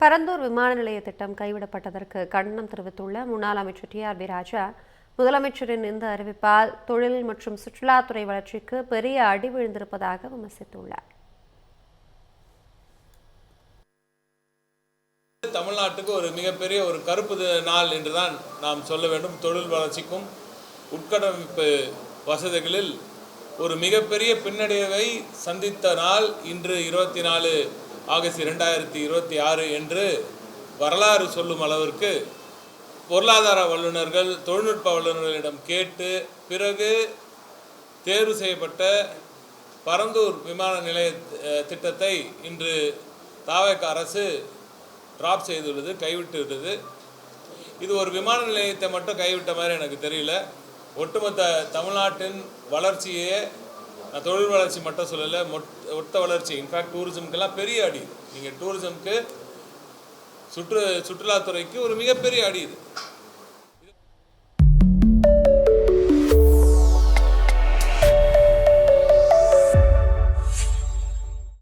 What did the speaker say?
பரந்தூர் விமான நிலைய திட்டம் கைவிடப்பட்டதற்கு கண்டனம் தெரிவித்துள்ள முன்னாள் அமைச்சர் டி.ஆர்.பி. ராஜா, முதலமைச்சரின் இந்த அறிவிப்பால் தொழில் மற்றும் சுற்றுலாத்துறை வளர்ச்சிக்கு பெரிய அடி விழுந்திருப்பதாக விமர்சித்துள்ளார். தமிழ்நாட்டுக்கு ஒரு மிகப்பெரிய ஒரு கருப்பு நாள் என்றுதான் நாம் சொல்ல வேண்டும். தொழில் வளர்ச்சிக்கும் உட்கட்டமைப்பு வசதிகளில் ஒரு மிகப்பெரிய பின்னடைவை சந்தித்த நாள் இன்று 24 ஆகஸ்ட் 2026 என்று வரலாறு சொல்லும் அளவிற்கு பொருளாதார வல்லுநர்கள், தொழில்நுட்ப வல்லுநர்களிடம் கேட்டு பிறகு தேர்வு செய்யப்பட்ட பரந்தூர் விமான நிலைய திட்டத்தை இன்று தாவேக அரசு டிராப் செய்துள்ளது, கைவிட்டுள்ளது. இது ஒரு விமான நிலையத்தை மட்டும் கைவிட்ட மாதிரி எனக்கு தெரியல. ஒட்டுமொத்த தமிழ்நாட்டின் வளர்ச்சியே, தொழில் வளர்ச்சி மட்டும் சொல்லலை, மொத்த வளர்ச்சி, இன்ஃபேக்ட் டூரிசம்க்கெல்லாம் பெரிய அடி. நீங்கள் டூரிசம்க்கு சுற்றுலாத்துறைக்கு ஒரு மிகப்பெரிய அடி இது.